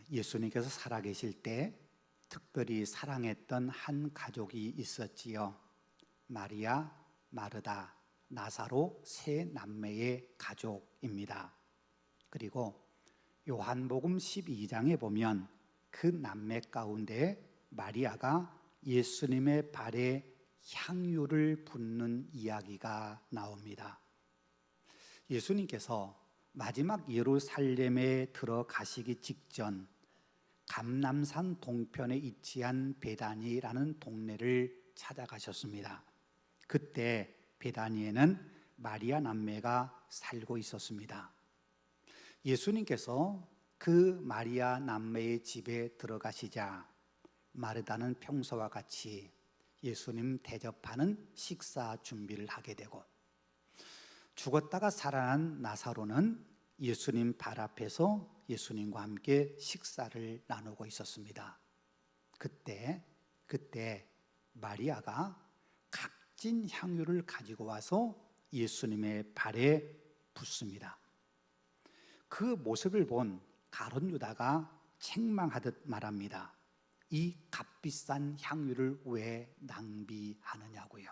예수님께서 살아계실 때 특별히 사랑했던 한 가족이 있었지요. 마리아, 마르다, 나사로 세 남매의 가족입니다. 그리고 요한복음 12장에 보면 그 남매 가운데 마리아가 예수님의 발에 향유를 붓는 이야기가 나옵니다. 예수님께서 마지막 예루살렘에 들어가시기 직전 감람산 동편에 위치한 베다니라는 동네를 찾아가셨습니다. 그때 베다니에는 마리아 남매가 살고 있었습니다. 예수님께서 그 마리아 남매의 집에 들어가시자 마르다는 평소와 같이 예수님 대접하는 식사 준비를 하게 되고, 죽었다가 살아난 나사로는 예수님 발 앞에서 예수님과 함께 식사를 나누고 있었습니다. 그때 마리아가 값진 향유를 가지고 와서 예수님의 발에 붓습니다. 그 모습을 본 가룟 유다가 책망하듯 말합니다. 이 값비싼 향유를 왜 낭비하느냐고요.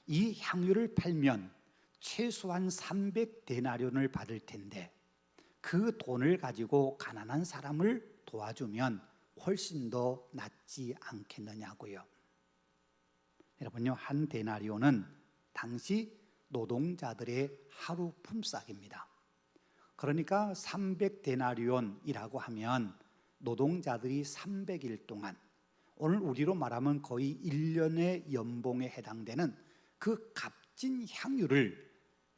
이 향유를 팔면 최소한 300데나리온을 받을 텐데 그 돈을 가지고 가난한 사람을 도와주면 훨씬 더 낫지 않겠느냐고요. 여러분요, 한 데나리온은 당시 노동자들의 하루 품삯입니다. 그러니까 300데나리온이라고 하면 노동자들이 300일 동안, 오늘 우리로 말하면 거의 1년의 연봉에 해당되는 그 값진 향유를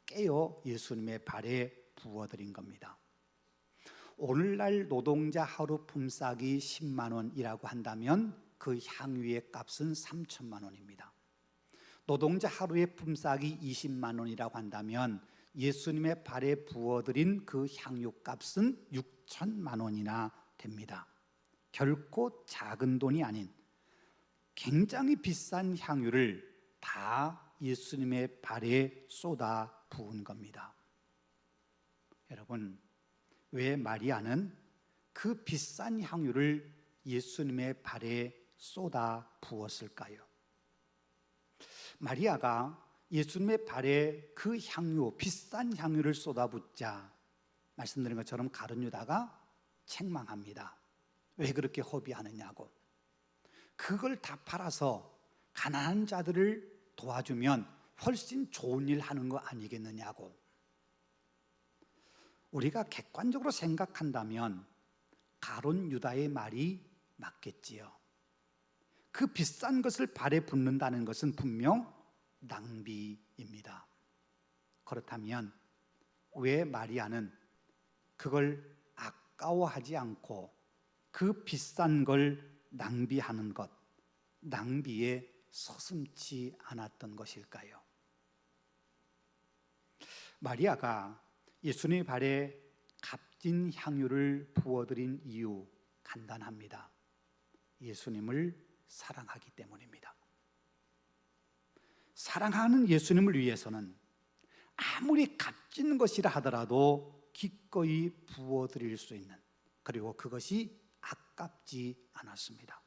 깨어 예수님의 발에 부어드린 겁니다. 오늘날 노동자 하루 품삯이 10만 원이라고 한다면 그 향유의 값은 3천만 원입니다. 노동자 하루의 품삯이 20만 원이라고 한다면 예수님의 발에 부어드린 그 향유 값은 6천만 원이나 됩니다. 결코 작은 돈이 아닌 굉장히 비싼 향유를 다 예수님의 발에 쏟아 부은 겁니다. 여러분, 왜 마리아는 그 비싼 향유를 예수님의 발에 쏟아 부었을까요? 마리아가 예수님의 발에 그 향유, 비싼 향유를 쏟아붓자 말씀드린 것처럼 가룟 유다가 책망합니다. 왜 그렇게 허비하느냐고. 그걸 다 팔아서 가난한 자들을 도와주면 훨씬 좋은 일 하는 거 아니겠느냐고. 우리가 객관적으로 생각한다면 가룟 유다의 말이 맞겠지요. 그 비싼 것을 발에 붓는다는 것은 분명 낭비입니다. 그렇다면 왜 마리아는 그걸 아까워하지 않고 그 비싼 걸 낭비하는 것, 낭비에 서슴지 않았던 것일까요? 마리아가 예수님의 발에 값진 향유를 부어드린 이유 간단합니다. 예수님을 사랑하기 때문입니다. 사랑하는 예수님을 위해서는 아무리 값진 것이라 하더라도 기꺼이 부어드릴 수 있는, 그리고 그것이 아깝지 않았습니다.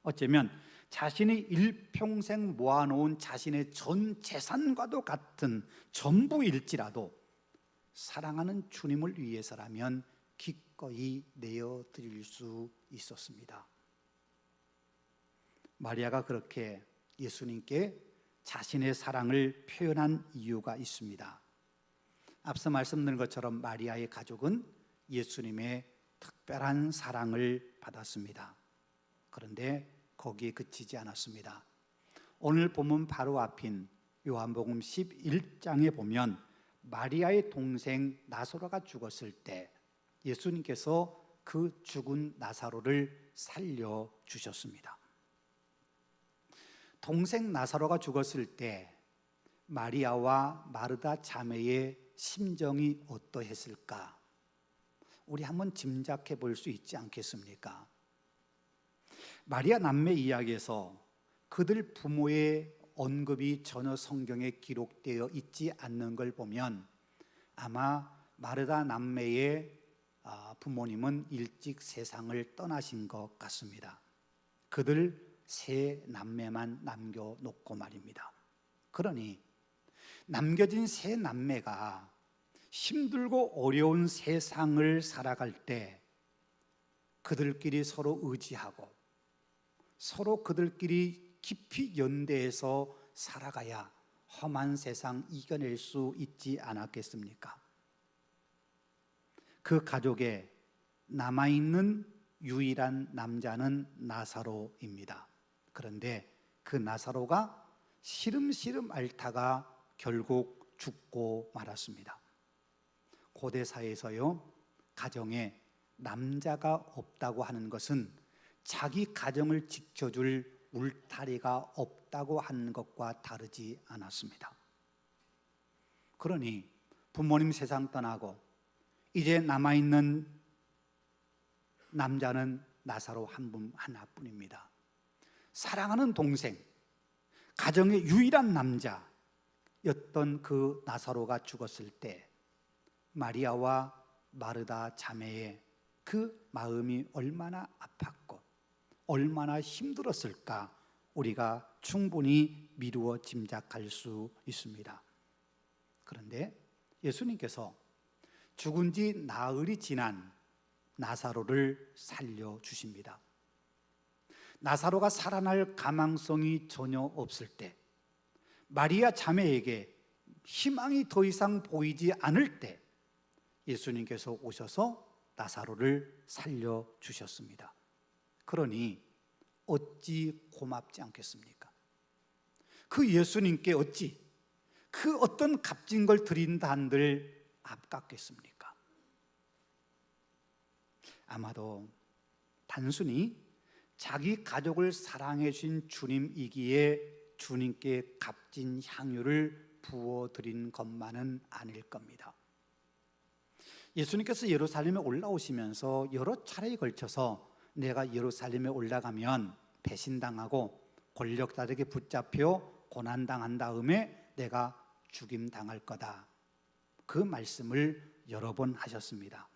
어쩌면 자신이 일평생 모아놓은 자신의 전 재산과도 같은 전부일지라도 사랑하는 주님을 위해서라면 기꺼이 내어드릴 수 있었습니다. 마리아가 그렇게 예수님께 자신의 사랑을 표현한 이유가 있습니다. 앞서 말씀드린 것처럼 마리아의 가족은 예수님의 특별한 사랑을 받았습니다. 그런데 거기에 그치지 않았습니다. 오늘 본문 바로 앞인 요한복음 11장에 보면 마리아의 동생 나사로가 죽었을 때 예수님께서 그 죽은 나사로를 살려주셨습니다. 동생 나사로가 죽었을 때 마리아와 마르다 자매의 심정이 어떠했을까? 우리 한번 짐작해 볼 수 있지 않겠습니까? 마리아 남매 이야기에서 그들 부모의 언급이 전혀 성경에 기록되어 있지 않는 걸 보면 아마 마르다 남매의 부모님은 일찍 세상을 떠나신 것 같습니다. 그들 세 남매만 남겨놓고 말입니다. 그러니 남겨진 세 남매가 힘들고 어려운 세상을 살아갈 때 그들끼리 서로 의지하고 서로 그들끼리 깊이 연대해서 살아가야 험한 세상 이겨낼 수 있지 않았겠습니까? 그 가족에 남아있는 유일한 남자는 나사로입니다. 그런데 그 나사로가 시름시름 앓다가 결국 죽고 말았습니다. 고대 사회에서요, 가정에 남자가 없다고 하는 것은 자기 가정을 지켜줄 울타리가 없다고 하는 것과 다르지 않았습니다. 그러니 부모님 세상 떠나고 이제 남아있는 남자는 나사로 하나뿐입니다. 사랑하는 동생, 가정의 유일한 남자였던 그 나사로가 죽었을 때 마리아와 마르다 자매의 그 마음이 얼마나 아팠고 얼마나 힘들었을까 우리가 충분히 미루어 짐작할 수 있습니다. 그런데 예수님께서 죽은 지 나흘이 지난 나사로를 살려주십니다. 나사로가 살아날 가망성이 전혀 없을 때, 마리아 자매에게 희망이 더 이상 보이지 않을 때 예수님께서 오셔서 나사로를 살려주셨습니다. 그러니 어찌 고맙지 않겠습니까? 그 예수님께 어찌 그 어떤 값진 걸 드린다 한들 아깝겠습니까? 아마도 단순히 자기 가족을 사랑해 주신 주님이기에 주님께 값진 향유를 부어드린 것만은 아닐 겁니다. 예수님께서 예루살렘에 올라오시면서 여러 차례에 걸쳐서 내가 예루살렘에 올라가면 배신당하고 권력자들에게 붙잡혀 고난당한 다음에 내가 죽임당할 거다, 그 말씀을 여러 번 하셨습니다.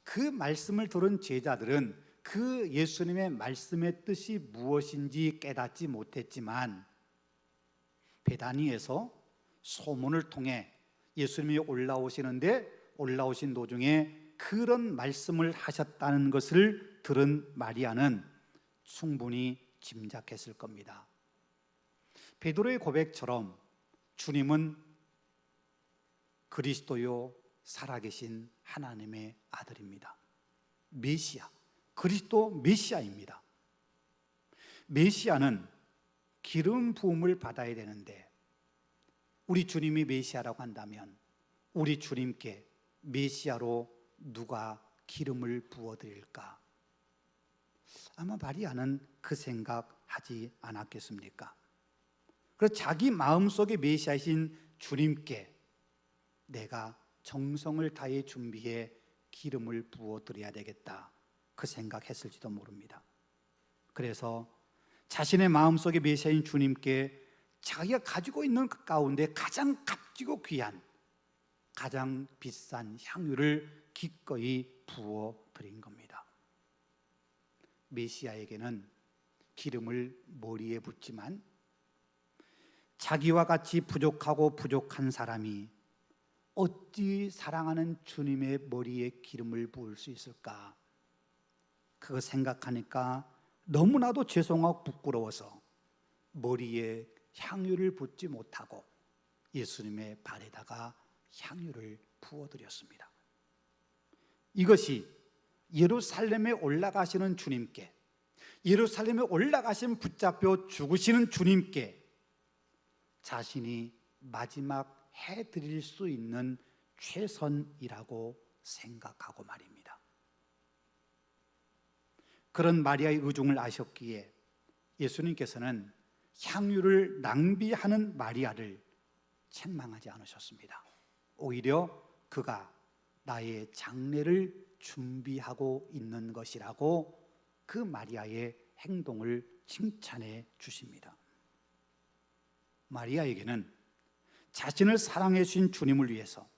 그 말씀을 들은 제자들은 그 예수님의 말씀의 뜻이 무엇인지 깨닫지 못했지만 베다니에서 소문을 통해 예수님이 올라오신 도중에 그런 말씀을 하셨다는 것을 들은 마리아는 충분히 짐작했을 겁니다. 베드로의 고백처럼 주님은 그리스도요 살아계신 하나님의 아들입니다. 메시아, 그리스도 메시아입니다. 메시아는 기름 부음을 받아야 되는데 우리 주님이 메시아라고 한다면 우리 주님께 메시아로 누가 기름을 부어드릴까? 아마 마리아는 그 생각하지 않았겠습니까? 그래서 자기 마음속에 메시아이신 주님께 내가 정성을 다해 준비해 기름을 부어드려야 되겠다, 그 생각했을지도 모릅니다. 그래서 자신의 마음속에 메시아인 주님께 자기가 가지고 있는 그 가운데 가장 값지고 귀한, 가장 비싼 향유를 기꺼이 부어드린 겁니다. 메시아에게는 기름을 머리에 붓지만 자기와 같이 부족하고 부족한 사람이 어찌 사랑하는 주님의 머리에 기름을 부을 수 있을까? 그거 생각하니까 너무나도 죄송하고 부끄러워서 머리에 향유를 붓지 못하고 예수님의 발에다가 향유를 부어드렸습니다. 이것이 예루살렘에 올라가시는 주님께, 예루살렘에 올라가신 붙잡혀 죽으시는 주님께 자신이 마지막 해드릴 수 있는 최선이라고 생각하고 말입니다. 그런 마리아의 의중을 아셨기에 예수님께서는 향유를 낭비하는 마리아를 책망하지 않으셨습니다. 오히려 그가 나의 장례를 준비하고 있는 것이라고 그 마리아의 행동을 칭찬해 주십니다. 마리아에게는 자신을 사랑해 주신 주님을 위해서,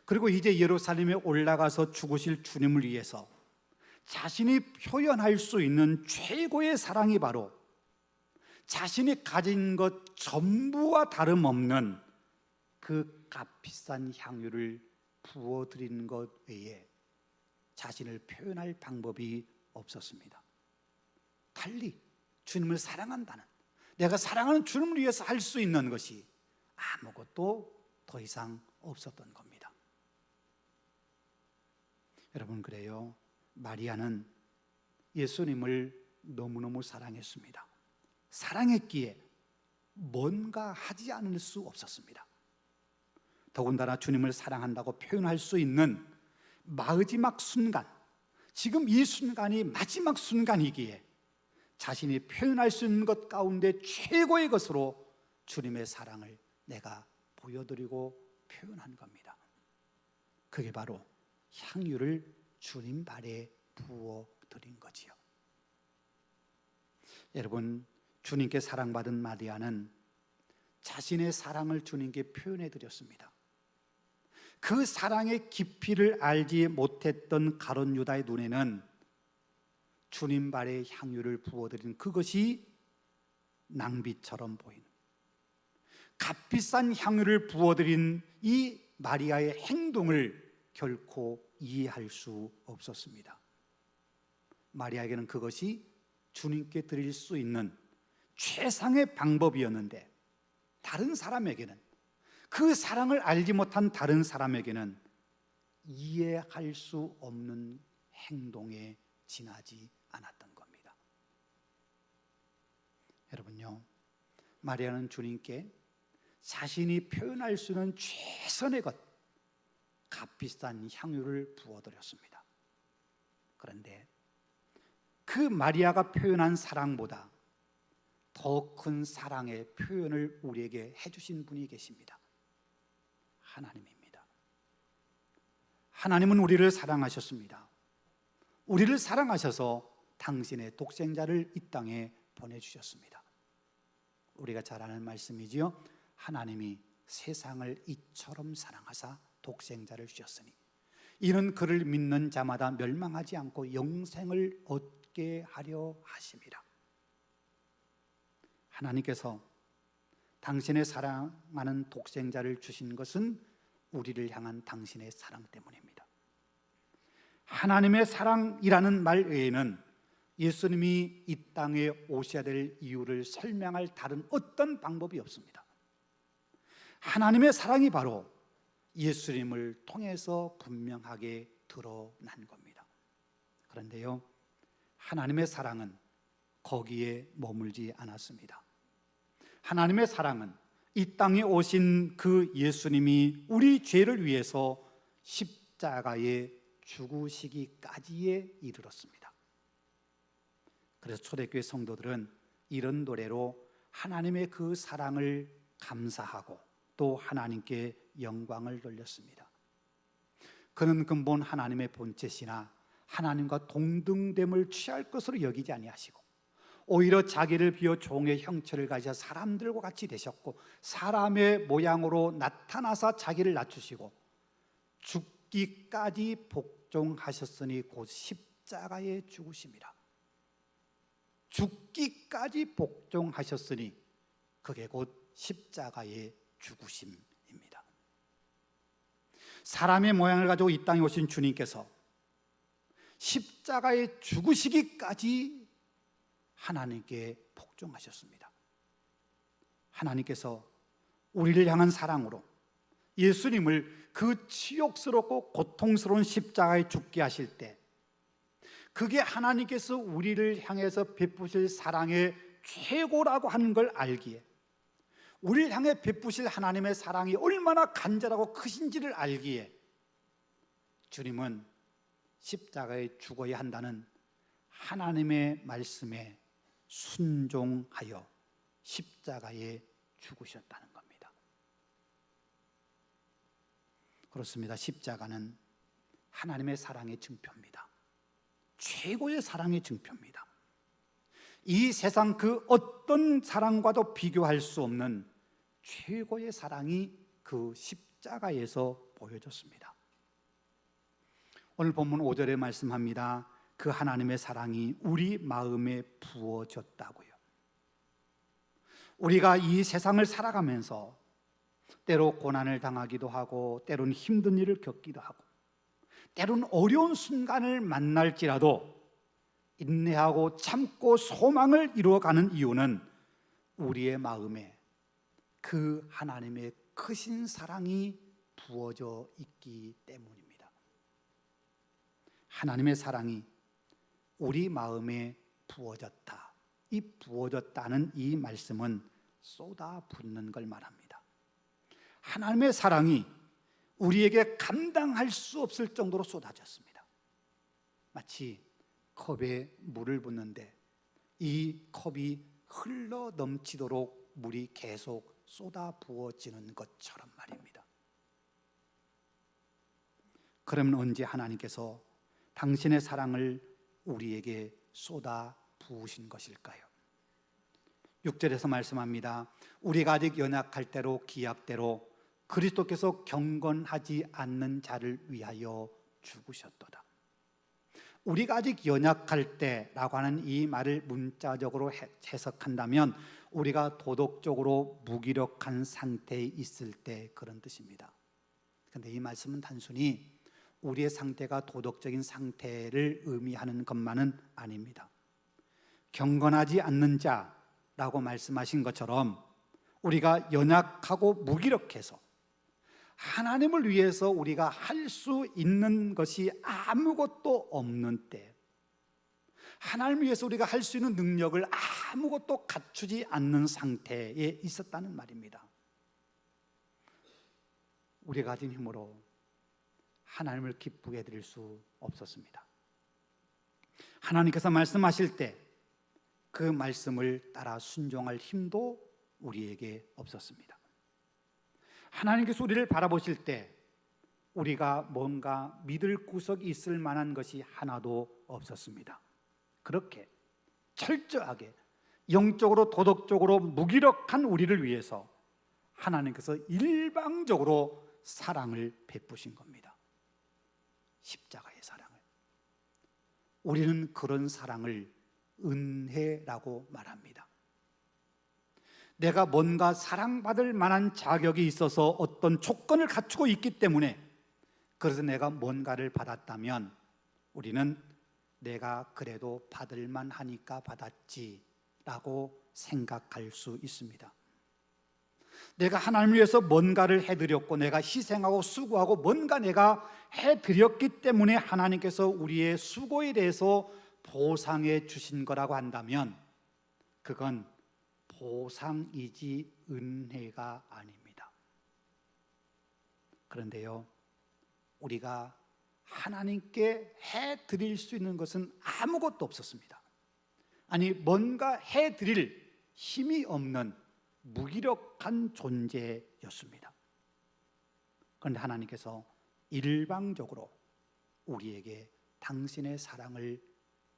그리고 이제 예루살렘에 올라가서 죽으실 주님을 위해서 자신이 표현할 수 있는 최고의 사랑이 바로 자신이 가진 것 전부와 다름없는 그 값비싼 향유를 부어드리는 것 외에 자신을 표현할 방법이 없었습니다. 달리 주님을 사랑한다는, 내가 사랑하는 주님을 위해서 할 수 있는 것이 아무것도 더 이상 없었던 겁니다. 여러분, 그래요, 마리아는 예수님을 너무너무 사랑했습니다. 사랑했기에 뭔가 하지 않을 수 없었습니다. 더군다나 주님을 사랑한다고 표현할 수 있는 마지막 순간, 지금 이 순간이 마지막 순간이기에 자신이 표현할 수 있는 것 가운데 최고의 것으로 주님의 사랑을 내가 보여드리고 표현한 겁니다. 그게 바로 향유를 주님 발에 부어드린 거지요. 여러분, 주님께 사랑받은 마리아는 자신의 사랑을 주님께 표현해 드렸습니다. 그 사랑의 깊이를 알지 못했던 가룟 유다의 눈에는 주님 발에 향유를 부어드린 그것이 낭비처럼 보인, 값비싼 향유를 부어드린 이 마리아의 행동을 결코 이해할 수 없었습니다. 마리아에게는 그것이 주님께 드릴 수 있는 최상의 방법이었는데, 다른 사람에게는, 그 사랑을 알지 못한 다른 사람에게는 이해할 수 없는 행동에 지나지 않았던 겁니다. 여러분요, 마리아는 주님께 자신이 표현할 수 있는 최선의 것, 값비싼 향유를 부어드렸습니다. 그런데 그 마리아가 표현한 사랑보다 더 큰 사랑의 표현을 우리에게 해주신 분이 계십니다. 하나님입니다. 하나님은 우리를 사랑하셨습니다. 우리를 사랑하셔서 당신의 독생자를 이 땅에 보내주셨습니다. 우리가 잘 아는 말씀이지요. 하나님이 세상을 이처럼 사랑하사 독생자를 주셨으니 이는 그를 믿는 자마다 멸망하지 않고 영생을 얻게 하려 하심이라. 하나님께서 당신의 사랑하는 독생자를 주신 것은 우리를 향한 당신의 사랑 때문입니다. 하나님의 사랑이라는 말 외에는 예수님이 이 땅에 오셔야 될 이유를 설명할 다른 어떤 방법이 없습니다. 하나님의 사랑이 바로 예수님을 통해서 분명하게 드러난 겁니다. 그런데요, 하나님의 사랑은 거기에 머물지 않았습니다. 하나님의 사랑은 이 땅에 오신 그 예수님이 우리 죄를 위해서 십자가에 죽으시기까지에 이르렀습니다. 그래서 초대교회 성도들은 이런 노래로 하나님의 그 사랑을 감사하고 또 하나님께 영광을 돌렸습니다. 그는 근본 하나님의 본체시나 하나님과 동등됨을 취할 것으로 여기지 아니하시고 오히려 자기를 비워 종의 형체를 가지사 사람들과 같이 되셨고 사람의 모양으로 나타나사 자기를 낮추시고 죽기까지 복종하셨으니 곧 십자가에 죽으심이라. 죽기까지 복종하셨으니 그게 곧 십자가의 죽으심입니다. 사람의 모양을 가지고 이 땅에 오신 주님께서 십자가에 죽으시기까지 하나님께 복종하셨습니다. 하나님께서 우리를 향한 사랑으로 예수님을 그 치욕스럽고 고통스러운 십자가에 죽게 하실 때 그게 하나님께서 우리를 향해서 베푸실 사랑의 최고라고 하는 걸 알기에, 우리를 향해 베푸실 하나님의 사랑이 얼마나 간절하고 크신지를 알기에 주님은 십자가에 죽어야 한다는 하나님의 말씀에 순종하여 십자가에 죽으셨다는 겁니다. 그렇습니다. 십자가는 하나님의 사랑의 증표입니다. 최고의 사랑의 증표입니다. 이 세상 그 어떤 사랑과도 비교할 수 없는 최고의 사랑이 그 십자가에서 보여졌습니다. 오늘 본문 5절에 말씀합니다. 그 하나님의 사랑이 우리 마음에 부어졌다고요. 우리가 이 세상을 살아가면서 때로 고난을 당하기도 하고, 때로는 힘든 일을 겪기도 하고, 때로는 어려운 순간을 만날지라도 인내하고 참고 소망을 이루어가는 이유는 우리의 마음에 그 하나님의 크신 사랑이 부어져 있기 때문입니다. 하나님의 사랑이 우리 마음에 부어졌다. 이 부어졌다는 이 말씀은 쏟아붓는 걸 말합니다. 하나님의 사랑이 우리에게 감당할 수 없을 정도로 쏟아졌습니다. 마치 컵에 물을 붓는데 이 컵이 흘러 넘치도록 물이 계속 쏟아 부어지는 것처럼 말입니다. 그러면 언제 하나님께서 당신의 사랑을 우리에게 쏟아 부으신 것일까요? 6절에서 말씀합니다. 우리가 아직 연약할 때로 기약대로 그리스도께서 경건하지 않는 자를 위하여 죽으셨도다. 우리가 아직 연약할 때라고 하는 이 말을 문자적으로 해석한다면 우리가 도덕적으로 무기력한 상태에 있을 때 그런 뜻입니다. 그런데 이 말씀은 단순히 우리의 상태가 도덕적인 상태를 의미하는 것만은 아닙니다. 경건하지 않는 자라고 말씀하신 것처럼 우리가 연약하고 무기력해서 하나님을 위해서 우리가 할 수 있는 것이 아무것도 없는 때, 하나님을 위해서 우리가 할 수 있는 능력을 아무것도 갖추지 않는 상태에 있었다는 말입니다. 우리가 가진 힘으로 하나님을 기쁘게 해드릴 수 없었습니다. 하나님께서 말씀하실 때 그 말씀을 따라 순종할 힘도 우리에게 없었습니다. 하나님께서 우리를 바라보실 때 우리가 뭔가 믿을 구석이 있을 만한 것이 하나도 없었습니다. 그렇게 철저하게 영적으로 도덕적으로 무기력한 우리를 위해서 하나님께서 일방적으로 사랑을 베푸신 겁니다. 십자가의 사랑을. 우리는 그런 사랑을 은혜라고 말합니다. 내가 뭔가 사랑받을 만한 자격이 있어서 어떤 조건을 갖추고 있기 때문에, 그래서 내가 뭔가를 받았다면 우리는 내가 그래도 받을 만하니까 받았지라고 생각할 수 있습니다. 내가 하나님을 위해서 뭔가를 해드렸고 내가 희생하고 수고하고 뭔가 내가 해드렸기 때문에 하나님께서 우리의 수고에 대해서 보상해 주신 거라고 한다면 그건 보상이지 은혜가 아닙니다. 그런데요, 우리가 하나님께 해드릴 수 있는 것은 아무것도 없었습니다. 아니, 뭔가 해드릴 힘이 없는 무기력한 존재였습니다. 그런데 하나님께서 일방적으로 우리에게 당신의 사랑을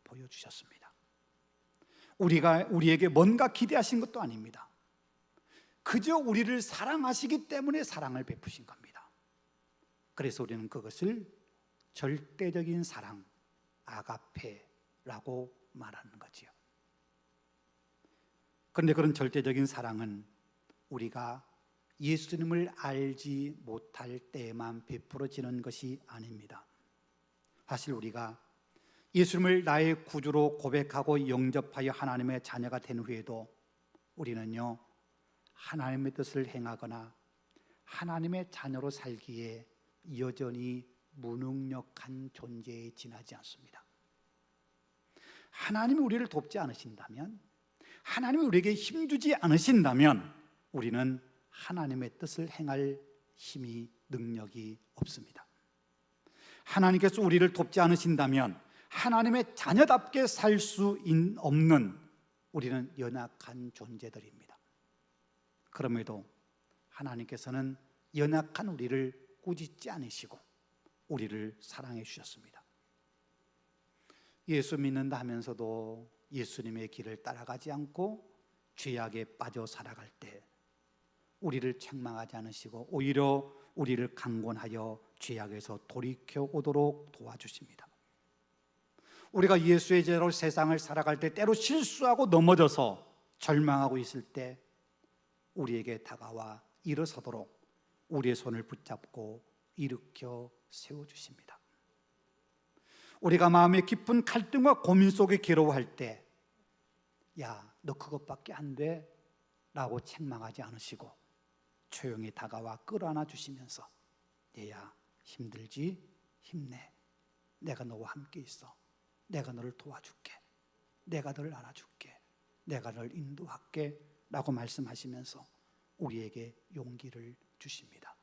보여주셨습니다. 우리에게 뭔가 기대하신 것도 아닙니다. 그저 우리를 사랑하시기 때문에 사랑을 베푸신 겁니다. 그래서 우리는 그것을 절대적인 사랑, 아가페라고 말하는 거지요. 그런데 그런 절대적인 사랑은 우리가 예수님을 알지 못할 때에만 베풀어지는 것이 아닙니다. 사실 우리가 예수님을 나의 구주로 고백하고 영접하여 하나님의 자녀가 된 후에도 우리는요, 하나님의 뜻을 행하거나 하나님의 자녀로 살기에 여전히 무능력한 존재에 지나지 않습니다. 하나님이 우리를 돕지 않으신다면, 하나님이 우리에게 힘주지 않으신다면 우리는 하나님의 뜻을 행할 힘이, 능력이 없습니다. 하나님께서 우리를 돕지 않으신다면 하나님의 자녀답게 살 수 없는 우리는 연약한 존재들입니다. 그럼에도 하나님께서는 연약한 우리를 꾸짖지 않으시고 우리를 사랑해 주셨습니다. 예수 믿는다 하면서도 예수님의 길을 따라가지 않고 죄악에 빠져 살아갈 때 우리를 책망하지 않으시고 오히려 우리를 강권하여 죄악에서 돌이켜 오도록 도와주십니다. 우리가 예수의 제자로 세상을 살아갈 때 때로 실수하고 넘어져서 절망하고 있을 때 우리에게 다가와 일어서도록 우리의 손을 붙잡고 일으켜 세워주십니다. 우리가 마음의 깊은 갈등과 고민 속에 괴로워할 때 야, 너 그것밖에 안 돼? 라고 책망하지 않으시고 조용히 다가와 끌어안아 주시면서 얘야, 힘들지? 힘내. 내가 너와 함께 있어. 내가 너를 도와줄게. 내가 너를 안아줄게. 내가 너를 인도할게 라고 말씀하시면서 우리에게 용기를 주십니다.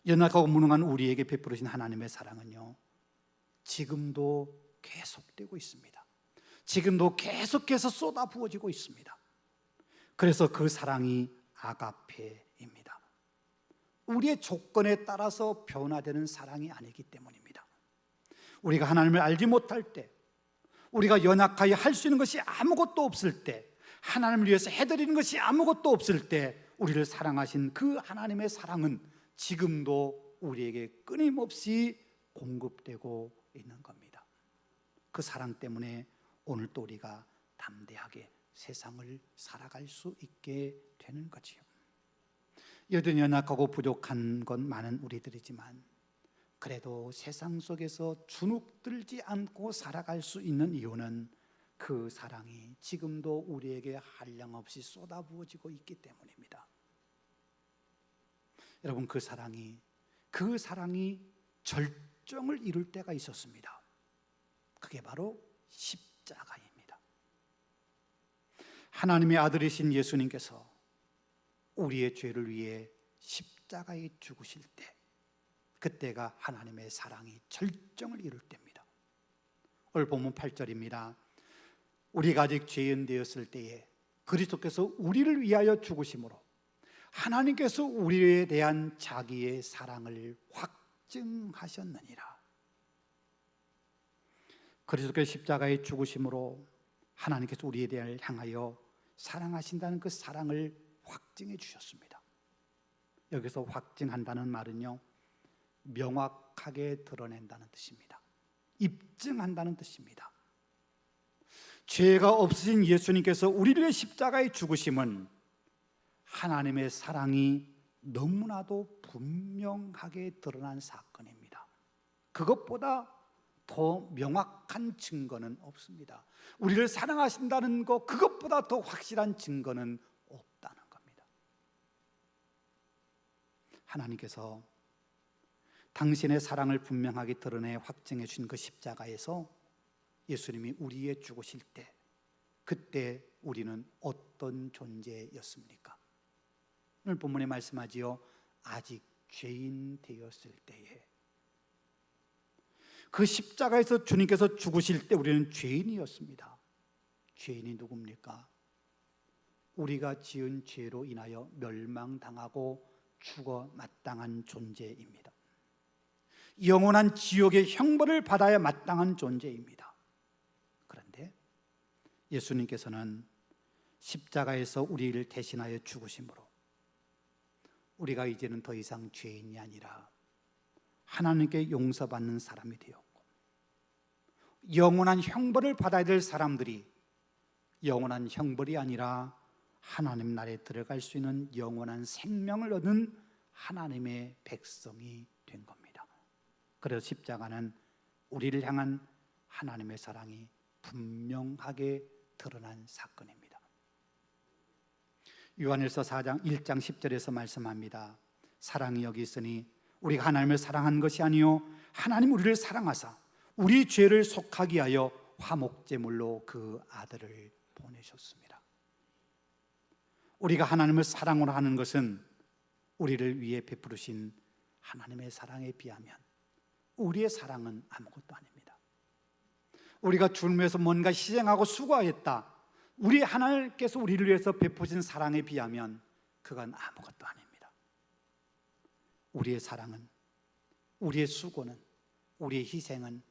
연약하고 무능한 우리에게 베푸신 하나님의 사랑은요, 지금도 계속되고 있습니다. 지금도 계속해서 쏟아 부어지고 있습니다. 그래서 그 사랑이 아가페입니다. 우리의 조건에 따라서 변화되는 사랑이 아니기 때문입니다. 우리가 하나님을 알지 못할 때, 우리가 연약하여 할 수 있는 것이 아무것도 없을 때, 하나님을 위해서 해드리는 것이 아무것도 없을 때 우리를 사랑하신 그 하나님의 사랑은 지금도 우리에게 끊임없이 공급되고 있는 겁니다. 그 사랑 때문에 오늘 또 우리가 담대하게 세상을 살아갈 수 있게 되는 거지요. 여전히 연약하고 부족한 건 많은 우리들이지만 그래도 세상 속에서 주눅들지 않고 살아갈 수 있는 이유는 그 사랑이 지금도 우리에게 한량없이 쏟아부어지고 있기 때문입니다. 여러분, 그 사랑이 절정을 이룰 때가 있었습니다. 그게 바로 십자가입니다. 하나님의 아들이신 예수님께서 우리의 죄를 위해 십자가에 죽으실 때, 그때가 하나님의 사랑이 절정을 이룰 때입니다. 오늘 본문 8절입니다. 우리가 아직 죄인 되었을 때에 그리스도께서 우리를 위하여 죽으심으로 하나님께서 우리에 대한 자기의 사랑을 확증하셨느니라. 그리스도께서 십자가에 죽으심으로 하나님께서 우리에 대해 향하여 사랑하신다는 그 사랑을 확증해 주셨습니다. 여기서 확증한다는 말은요, 명확하게 드러낸다는 뜻입니다. 입증한다는 뜻입니다. 죄가 없으신 예수님께서 우리를 위해 십자가에 죽으심은 하나님의 사랑이 너무나도 분명하게 드러난 사건입니다. 그것보다 더 명확한 증거는 없습니다. 우리를 사랑하신다는 것, 그것보다 더 확실한 증거는 없다는 겁니다. 하나님께서 당신의 사랑을 분명하게 드러내 확증해 주신 그 십자가에서 예수님이 우리의 죽으실 때, 그때 우리는 어떤 존재였습니까? 오늘 본문에 말씀하지요, 아직 죄인 되었을 때에. 그 십자가에서 주님께서 죽으실 때 우리는 죄인이었습니다. 죄인이 누굽니까? 우리가 지은 죄로 인하여 멸망당하고 죽어 마땅한 존재입니다. 영원한 지옥의 형벌을 받아야 마땅한 존재입니다. 그런데 예수님께서는 십자가에서 우리를 대신하여 죽으심으로 우리가 이제는 더 이상 죄인이 아니라 하나님께 용서받는 사람이 되었고, 영원한 형벌을 받아야 될 사람들이 영원한 형벌이 아니라 하나님 나라에 들어갈 수 있는 영원한 생명을 얻은 하나님의 백성이 된 겁니다. 그래서 십자가는 우리를 향한 하나님의 사랑이 분명하게 드러난 사건입니다. 요한일서 4장 1장 10절에서 말씀합니다. 사랑이 여기 있으니 우리가 하나님을 사랑한 것이 아니요 하나님 우리를 사랑하사 우리 죄를 속하게 하여 화목제물로 그 아들을 보내셨습니다. 우리가 하나님을 사랑으로 하는 것은 우리를 위해 베푸신 하나님의 사랑에 비하면 우리의 사랑은 아무것도 아닙니다. 우리가 주님을 위해서 뭔가 희생하고 수고하였다, 우리 하나님께서 우리를 위해서 베푸신 사랑에 비하면 그건 아무것도 아닙니다. 우리의 사랑은, 우리의 수고는, 우리의 희생은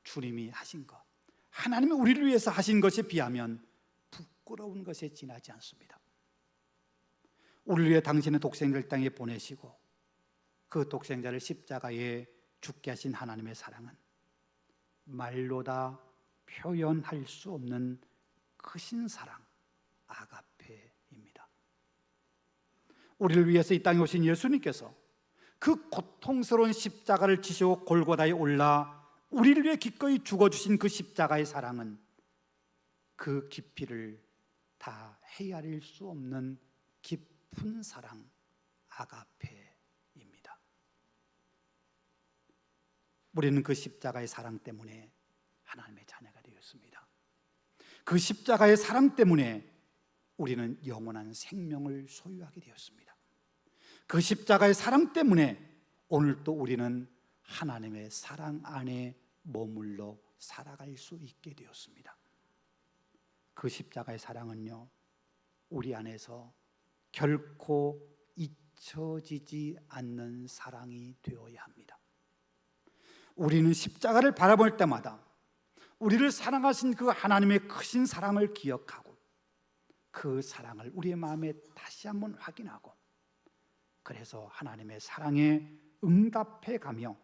주님이 하신 것, 하나님이 우리를 위해서 하신 것에 비하면 부끄러운 것에 지나지 않습니다. 우리를 위해 당신의 독생자를 땅에 보내시고 그 독생자를 십자가에 죽게 하신 하나님의 사랑은 말로 다 표현할 수 없는 크신 사랑, 아가페입니다. 우리를 위해서 이 땅에 오신 예수님께서 그 고통스러운 십자가를 지시고 골고다에 올라 우리를 위해 기꺼이 죽어주신 그 십자가의 사랑은 그 깊이를 다 헤아릴 수 없는 깊은 사랑, 아가페입니다. 우리는 그 십자가의 사랑 때문에 하나님의 자녀가 되었습니다. 그 십자가의 사랑 때문에 우리는 영원한 생명을 소유하게 되었습니다. 그 십자가의 사랑 때문에 오늘도 우리는 하나님의 사랑 안에 머물러 살아갈 수 있게 되었습니다. 그 십자가의 사랑은요, 우리 안에서 결코 잊혀지지 않는 사랑이 되어야 합니다. 우리는 십자가를 바라볼 때마다 우리를 사랑하신 그 하나님의 크신 사랑을 기억하고 그 사랑을 우리의 마음에 다시 한번 확인하고, 그래서 하나님의 사랑에 응답해 가며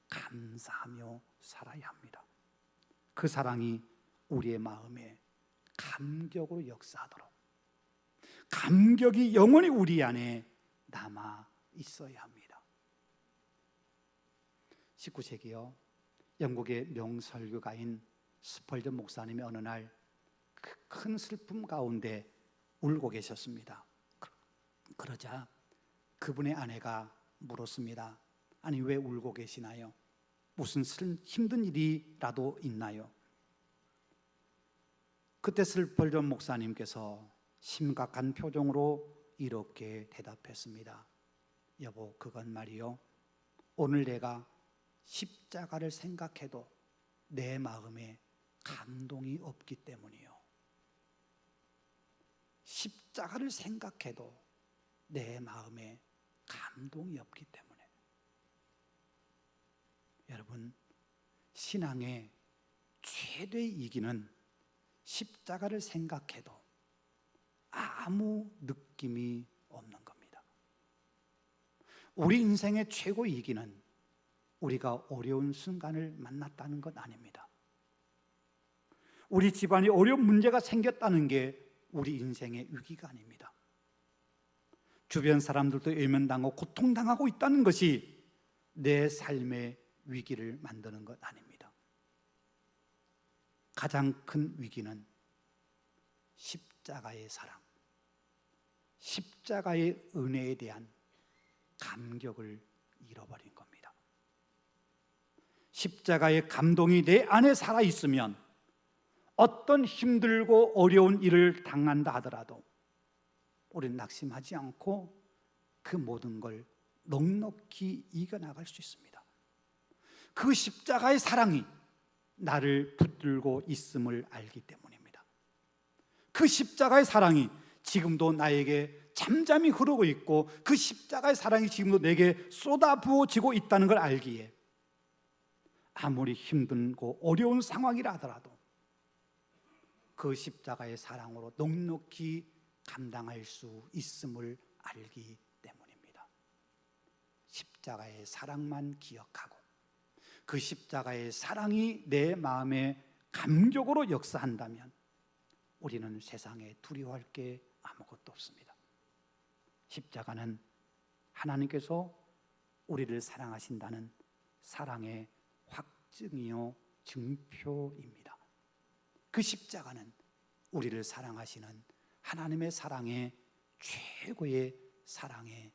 감사하며 살아야 합니다. 그 사랑이 우리의 마음에 감격으로 역사하도록, 감격이 영원히 우리 안에 남아 있어야 합니다. 19세기요, 영국의 명설교가인 스펄전 목사님이 어느 날 그 큰 슬픔 가운데 울고 계셨습니다. 그러자 그분의 아내가 물었습니다. 아니, 왜 울고 계시나요? 무슨 힘든 일이라도 있나요? 그때 스펄전 목사님께서 심각한 표정으로 이렇게 대답했습니다. 여보, 그건 말이요, 오늘 내가 십자가를 생각해도 내 마음에 감동이 없기 때문이요. 십자가를 생각해도 내 마음에 감동이 없기 때문에. 여러분, 신앙의 최대의 이기는 십자가를 생각해도 아무 느낌이 없는 겁니다. 우리 인생의 최고의 이기는 우리가 어려운 순간을 만났다는 것 아닙니다. 우리 집안에 어려운 문제가 생겼다는 게 우리 인생의 위기가 아닙니다. 주변 사람들도 외면당하고 고통당하고 있다는 것이 내 삶의 위기를 만드는 것 아닙니다. 가장 큰 위기는 십자가의 사랑, 십자가의 은혜에 대한 감격을 잃어버린 겁니다. 십자가의 감동이 내 안에 살아있으면 어떤 힘들고 어려운 일을 당한다 하더라도 우리는 낙심하지 않고 그 모든 걸 넉넉히 이겨나갈 수 있습니다. 그 십자가의 사랑이 나를 붙들고 있음을 알기 때문입니다. 그 십자가의 사랑이 지금도 나에게 잠잠히 흐르고 있고, 그 십자가의 사랑이 지금도 내게 쏟아부어지고 있다는 걸 알기에 아무리 힘들고 어려운 상황이라 하더라도 그 십자가의 사랑으로 넉넉히 감당할 수 있음을 알기 때문입니다. 십자가의 사랑만 기억하고 그 십자가의 사랑이 내 마음에 감격으로 역사한다면 우리는 세상에 두려워할 게 아무것도 없습니다. 십자가는 하나님께서 우리를 사랑하신다는 사랑의 확증이요 증표입니다. 그 십자가는 우리를 사랑하시는 하나님의 사랑의 최고의 사랑의